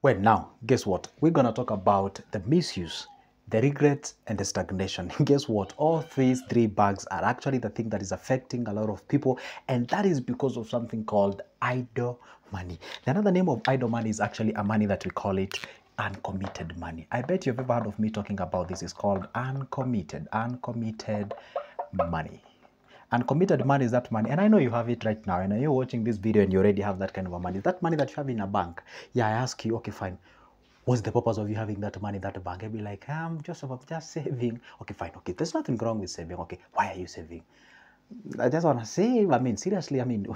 Well, now, guess what? We're going to talk about the misuse, the regrets, and the stagnation. Guess what? All these three bugs are actually the thing that is affecting a lot of people, and that is because of something called idle money. Another name of idle money is actually a money that we call it uncommitted money. I bet you've ever heard of me talking about this. It's called uncommitted money. Uncommitted money is that money, and I know you have it right now, and you're watching this video and you already have that kind of a money. That money that you have in a bank. Yeah, I ask you, okay, fine. What's the purpose of you having that money in that bank? I'll be like, I'm just saving. Okay, fine. Okay, there's nothing wrong with saving. Okay, why are you saving? I just want to save. I mean, seriously, I mean,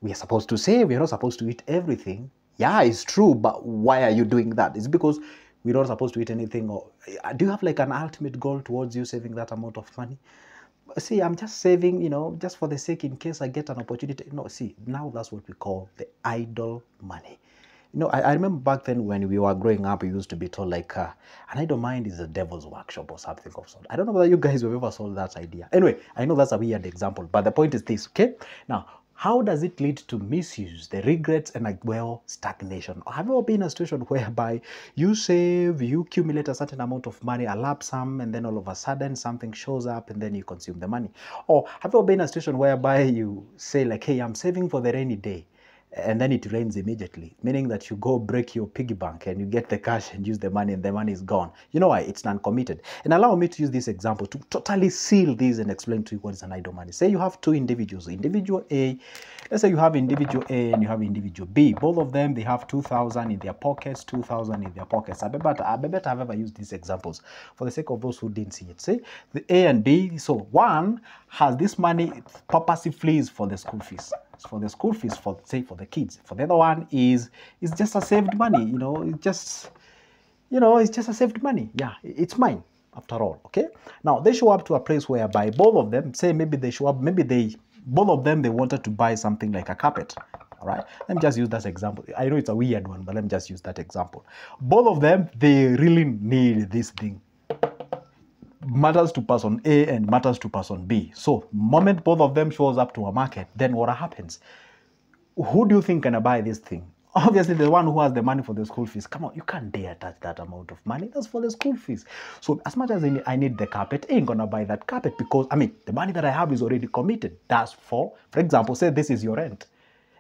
we are supposed to save. We're not supposed to eat everything. Yeah, it's true, but why are you doing that? It's because we're not supposed to eat anything. Or do you have like an ultimate goal towards you saving that amount of money? See, I'm just saving, just for the sake in case I get an opportunity. No, see, now that's what we call the idle money. I remember back then when we were growing up, we used to be told like, an idle mind is a devil's workshop or something of sort. I don't know whether you guys have ever sold that idea. Anyway, I know that's a weird example, but the point is this, okay? Now, how does it lead to misuse, the regrets, and stagnation? Have you ever been in a situation whereby you save, you accumulate a certain amount of money, a lump sum, and then all of a sudden something shows up and then you consume the money? Or have you ever been in a situation whereby you say like, hey, I'm saving for the rainy day, and then it rains immediately, meaning that you go break your piggy bank and you get the cash and use the money and the money is gone. You know why? It's non-committed. And allow me to use this example to totally seal this and explain to you what is an idle money. Say you have two individuals, individual A, let's say you have individual A and you have individual B. Both of them, they have 2,000 in their pockets, 2,000 in their pockets. I bet I've ever used these examples for the sake of those who didn't see it. Say the A and B, so one has this money purposely is for the school fees. For the school fees, for the kids. For the other one is just a saved money. It's just a saved money. Yeah, it's mine after all. Okay. Now they show up to a place whereby both of them say maybe they show up. Both of them they wanted to buy something like a carpet. All right. Let me just use that example. I know it's a weird one, but let me just use that example. Both of them they really need this thing. Matters to person A and matters to person B. So, moment both of them shows up to a market, then what happens? Who do you think can buy this thing? Obviously, the one who has the money for the school fees. Come on, you can't dare touch that amount of money. That's for the school fees. So, as much as I need the carpet, I ain't gonna buy that carpet because, the money that I have is already committed. That's for example, say this is your rent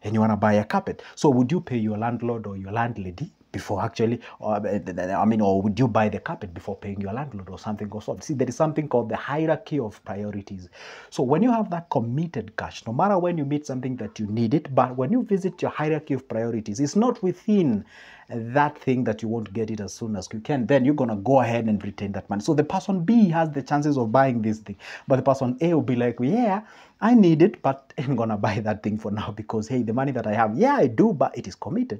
and you wanna buy a carpet. So, would you pay your landlord or your landlady before actually, or would you buy the carpet before paying your landlord or something or so? See, there is something called the hierarchy of priorities. So when you have that committed cash, no matter when you meet something that you need it, but when you visit your hierarchy of priorities, it's not within that thing that you won't get it as soon as you can, then you're going to go ahead and retain that money. So the person B has the chances of buying this thing, but the person A will be like, yeah, I need it, but I'm going to buy that thing for now because, hey, the money that I have, yeah, I do, but it is committed.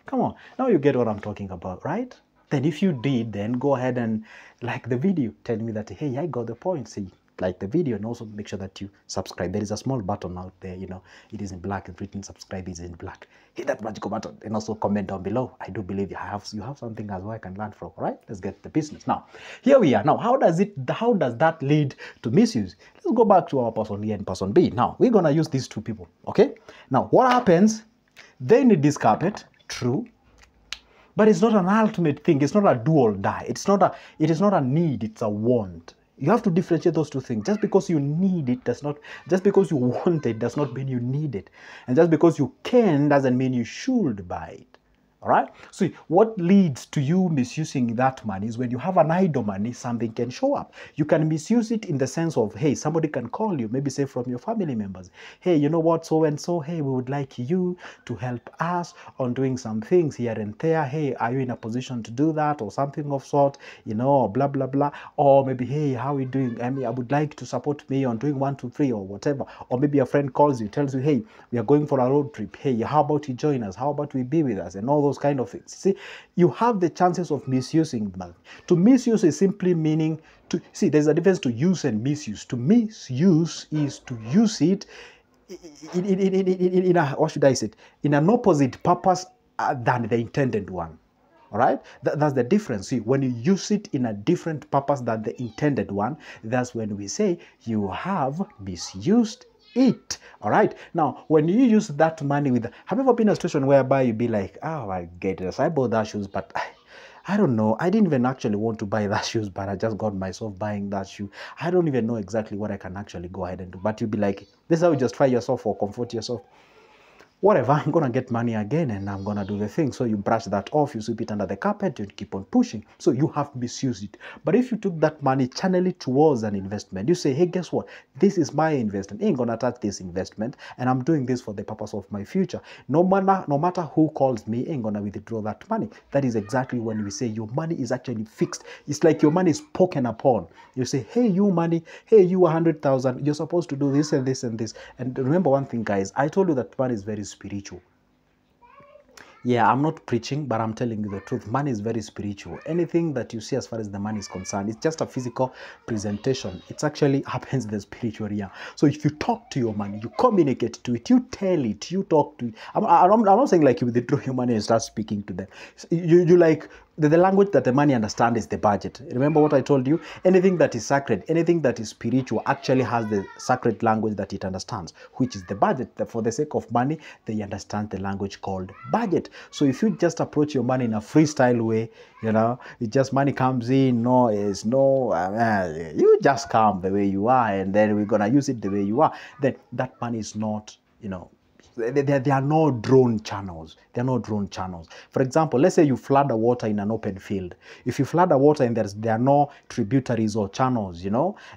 Come on, now you get what I'm talking about, right? Then if you did, then go ahead and like the video. Tell me that, hey, I got the point. See, like the video, and also make sure that you subscribe. There is a small button out there, it is in black. It's written subscribe is in black. Hit that magical button and also comment down below. I do believe you have something as well I can learn from, right? Let's get the business. Now, here we are. Now, how does that lead to misuse? Let's go back to our person A and person B. Now, we're going to use these two people, okay? Now, what happens? They need this carpet. True, but it's not an ultimate thing. It's not a do or die. It is not a need. It's a want. You have to differentiate those two things. Just because you need it just because you want it does not mean you need it, and just because you can doesn't mean you should buy it. All right. So what leads to you misusing that money is when you have an idle money, something can show up. You can misuse it in the sense of, hey, somebody can call you, maybe say from your family members. Hey, you know what, so and so, hey, we would like you to help us on doing some things here and there. Hey, are you in a position to do that or something of sort, or blah, blah, blah. Or maybe, hey, how are we doing? I would like to support me on doing 1, 2, 3 or whatever. Or maybe a friend calls you, tells you, hey, we are going for a road trip. Hey, how about you join us? How about we be with us? And all those kind of things. See, you have the chances of misusing money. To misuse is simply meaning to see. There's a difference to use and misuse. To misuse is to use it in a, what should I say, in an opposite purpose than the intended one. All right, that's the difference. See, when you use it in a different purpose than the intended one, that's when we say you have misused it. All right. Now, when you use that money have you ever been in a situation whereby you be like, oh, I get it. I bought that shoes, but I don't know. I didn't even actually want to buy that shoes, but I just got myself buying that shoe. I don't even know exactly what I can actually go ahead and do. But you'll be like, this is how you just try yourself or comfort yourself. Whatever, I'm gonna get money again and I'm gonna do the thing. So you brush that off, you sweep it under the carpet, you keep on pushing. So you have misused it. But if you took that money, channel it towards an investment, you say, hey, guess what? This is my investment. I ain't gonna touch this investment, and I'm doing this for the purpose of my future. No matter who calls me, I ain't gonna withdraw that money. That is exactly when we say your money is actually fixed. It's like your money is spoken upon. You say, hey, you money, hey, you 100,000, you're supposed to do this and this and this. And remember one thing, guys, I told you that money is very spiritual. Yeah, I'm not preaching, but I'm telling you the truth. Money is very spiritual. Anything that you see as far as the money is concerned, it's just a physical presentation. It actually happens in the spiritual realm. So if you talk to your money, you communicate to it, you tell it, you talk to it. I'm not saying like you withdraw your money and start speaking to them. You like, the language that the money understands is the budget. Remember what I told you? Anything that is sacred, anything that is spiritual actually has the sacred language that it understands, which is the budget. For the sake of money, they understand the language called budget. So if you just approach your money in a freestyle way, you know, it just money comes in, you just come the way you are, and then we're going to use it the way you are, then that money is not, there are no drawn channels. There are no drawn channels. For example, let's say you flood the water in an open field. If you flood the water and there are no tributaries or channels,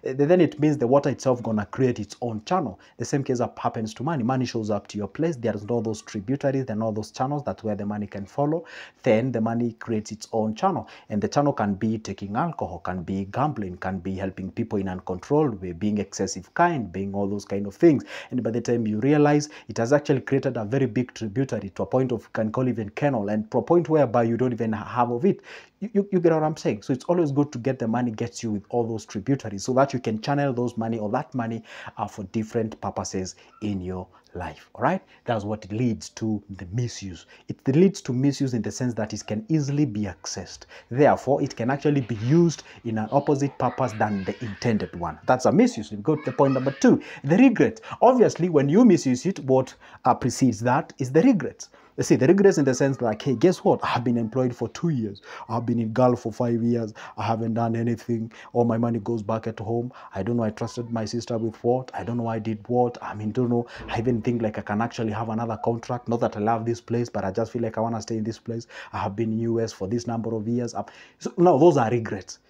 then it means the water itself gonna create its own channel. The same case happens to money. Money shows up to your place. There's no those tributaries. There are no those channels. That's where the money can follow. Then the money creates its own channel, and the channel can be taking alcohol, can be gambling, can be helping people in uncontrolled way, being excessive kind, being all those kind of things. And by the time you realize, it has actually created a very big tributary to a point of, you can call even kennel, and to a point whereby you don't even have of it. You get what I'm saying? So it's always good to get the money gets you with all those tributaries, so that you can channel those money or that money for different purposes in your life. All right, that's what it leads to the misuse. It leads to misuse in the sense that it can easily be accessed. Therefore, it can actually be used in an opposite purpose than the intended one. That's a misuse. We go to the point number 2, the regret. Obviously, when you misuse it, what precedes that is the regrets. You see, the regrets in the sense like, hey, guess what? I have been employed for 2 years. I've been in Gulf for 5 years. I haven't done anything. All my money goes back at home. I don't know. I trusted my sister with what? I don't know. I did what? Don't know. I even think like I can actually have another contract. Not that I love this place, but I just feel like I want to stay in this place. I have been in US for this number of years. So now those are regrets.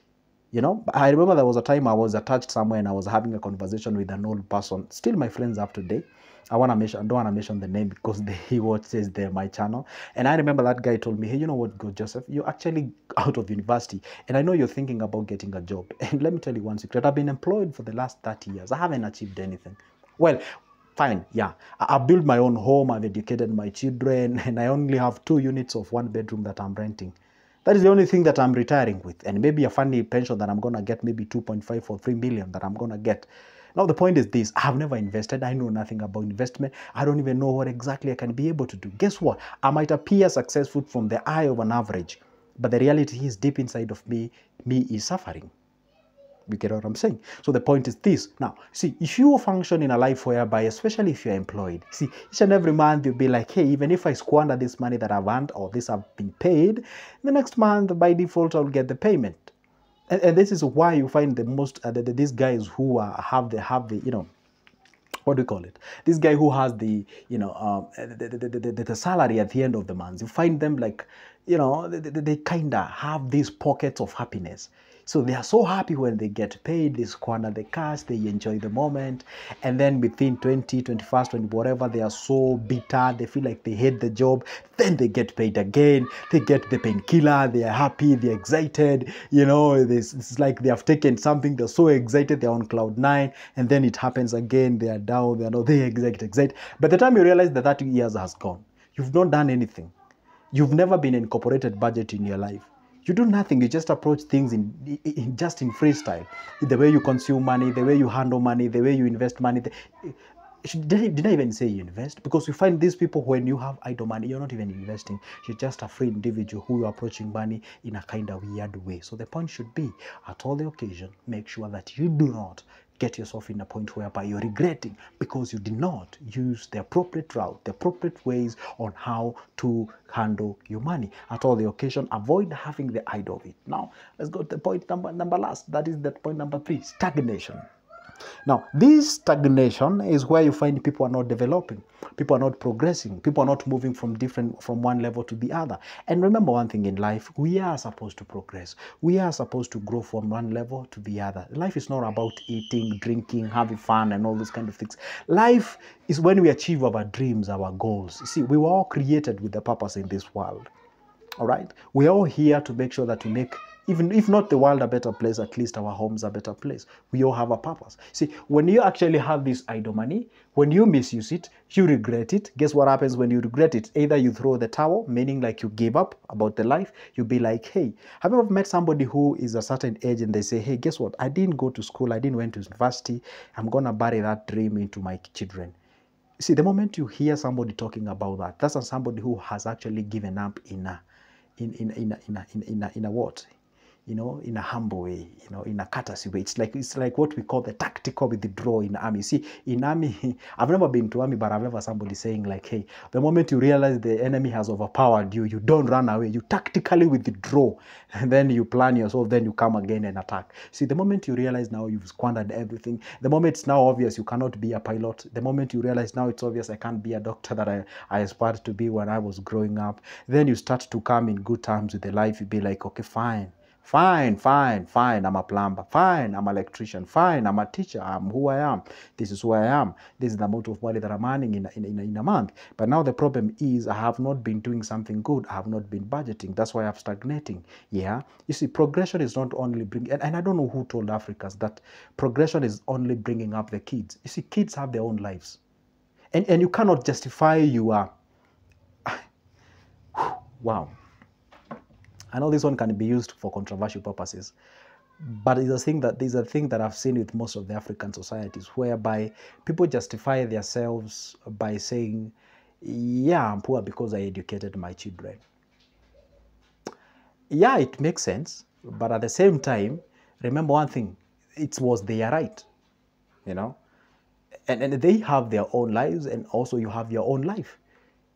I remember there was a time I was attached somewhere and I was having a conversation with an old person, still my friends up today. I don't want to mention the name because he watches my channel. And I remember that guy told me, hey, you know what, God Joseph, you're actually out of university. And I know you're thinking about getting a job. And let me tell you one secret. I've been employed for the last 30 years. I haven't achieved anything. Well, fine, yeah. I built my own home. I've educated my children. And I only have 2 units of 1 bedroom that I'm renting. That is the only thing that I'm retiring with. And maybe a funny pension that I'm going to get, maybe 2.5 or 3 million that I'm going to get. Now, the point is this. I have never invested. I know nothing about investment. I don't even know what exactly I can be able to do. Guess what? I might appear successful from the eye of an average, but the reality is deep inside of me is suffering. You get what I'm saying? So the point is this. Now, see, if you function in a life whereby, especially if you're employed, see, each and every month you'll be like, hey, even if I squander this money that I've earned or this I've been paid, the next month by default I'll get the payment. And this is why you find the most these guys who have the what do you call it? This guy who has the the salary at the end of the month. You find them like they kind of have these pockets of happiness. So they are so happy when they get paid, they squander the cash, they enjoy the moment. And then within 20, 21st, 20, whatever, they are so bitter, they feel like they hate the job. Then they get paid again, they get the painkiller, they are happy, they're excited. It's like they have taken something, they're so excited, they're on cloud 9, and then it happens again, they are down, they're excited. By the time you realize that 30 years has gone, you've not done anything. You've never been incorporated budget in your life. You do nothing. You just approach things in freestyle. The way you consume money, the way you handle money, the way you invest money. Did I even say you invest? Because you find these people, when you have idle money, you're not even investing. You're just a free individual who are approaching money in a kind of weird way. So the point should be, at all the occasion, make sure that you do not get yourself in a point whereby you're regretting because you did not use the appropriate route, the appropriate ways on how to handle your money. At all the occasion, avoid having the idea of it. Now, let's go to the point number last. That is the point number 3, stagnation. Now, this stagnation is where you find people are not developing, people are not progressing, people are not moving from one level to the other. And remember one thing in life, we are supposed to progress. We are supposed to grow from one level to the other. Life is not about eating, drinking, having fun, and all those kind of things. Life is when we achieve our dreams, our goals. You see, we were all created with a purpose in this world. All right? We are all here to make sure that we make, even if not the world a better place, at least our homes a better place. We all have a purpose. See, when you actually have this idle money, when you misuse it, you regret it. Guess what happens when you regret it? Either you throw the towel, meaning like you give up about the life. You'll be like, hey, have you ever met somebody who is a certain age and they say, hey, guess what? I didn't go to school. I didn't went to university. I'm going to bury that dream into my children. See, the moment you hear somebody talking about that, that's somebody who has actually given up in a what, you know, in a humble way, you know, in a courtesy way. It's like what we call the tactical withdrawal in the army. See, in army, I've never been to army, but I've ever somebody saying like, hey, the moment you realize the enemy has overpowered you, you don't run away, you tactically withdraw, and then you plan yourself, then you come again and attack. See, the moment you realize now you've squandered everything, the moment it's now obvious you cannot be a pilot, the moment you realize now it's obvious I can't be a doctor that I aspired to be when I was growing up, then you start to come in good terms with the life. You be like, okay, fine. Fine, I'm a plumber. Fine, I'm an electrician. Fine, I'm a teacher. I'm who I am. This is who I am. This is the amount of money that I'm earning in a month. But now the problem is I have not been doing something good. I have not been budgeting. That's why I'm stagnating. Yeah. You see, progression is not only bringing, and I don't know who told Africans that progression is only bringing up the kids. You see, kids have their own lives. And you cannot justify your, wow. I know this one can be used for controversial purposes, but it's a thing that I've seen with most of the African societies, whereby people justify themselves by saying, yeah, I'm poor because I educated my children. Yeah, it makes sense, but at the same time, remember one thing, it was their right, you know, and they have their own lives, and also you have your own life.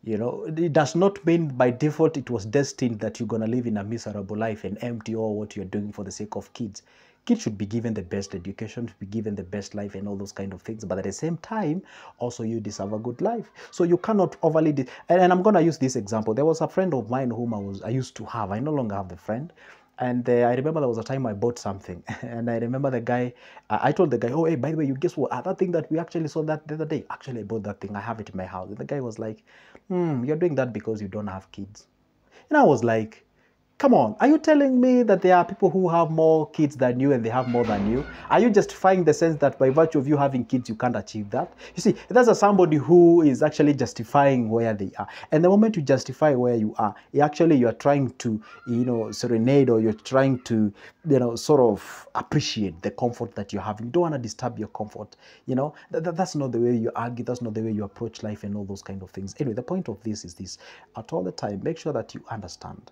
You know, it does not mean by default it was destined that you're going to live in a miserable life and empty all what you're doing for the sake of kids. Kids should be given the best education, should be given the best life and all those kind of things. But at the same time, also you deserve a good life. So you cannot overly... And I'm going to use this example. There was a friend of mine whom I used to have. I no longer have the friend. And I remember there was a time I bought something. And I remember the guy, I told the guy, oh, hey, by the way, you guess what? That thing that we actually saw that the other day, actually I bought that thing. I have it in my house. And the guy was like, you're doing that because you don't have kids. And I was like, come on, are you telling me that there are people who have more kids than you and they have more than you? Are you justifying the sense that by virtue of you having kids, you can't achieve that? You see, that's somebody who is actually justifying where they are. And the moment you justify where you are, you are trying to, you know, serenade, or you're trying to, you know, sort of appreciate the comfort that you're having. You don't want to disturb your comfort. You know, that's not the way you argue. That's not the way you approach life and all those kind of things. Anyway, the point of this is this. At all the time, make sure that you understand.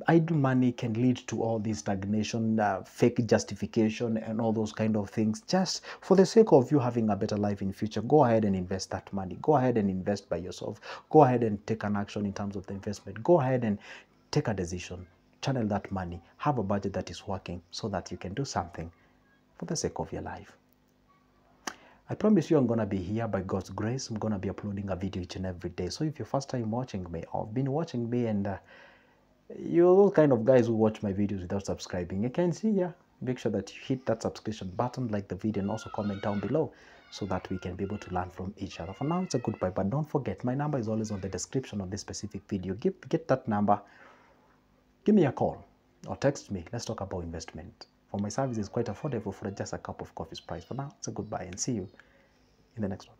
Idle money can lead to all this stagnation, fake justification, and all those kind of things. Just for the sake of you having a better life in future, go ahead and invest that money. Go ahead and invest by yourself. Go ahead and take an action in terms of the investment. Go ahead and take a decision. Channel that money. Have a budget that is working so that you can do something for the sake of your life. I promise you I'm going to be here by God's grace. I'm going to be uploading a video each and every day. So if you're first time watching me, or been watching me, and you're those kind of guys who watch my videos without subscribing, you can see here. Make sure that you hit that subscription button, like the video, and also comment down below so that we can be able to learn from each other. For now, it's a goodbye, but don't forget, my number is always on the description of this specific video. Get that number, give me a call or text me. Let's talk about investment. For my service is quite affordable for just a cup of coffee's price. For now, it's a goodbye and see you in the next one.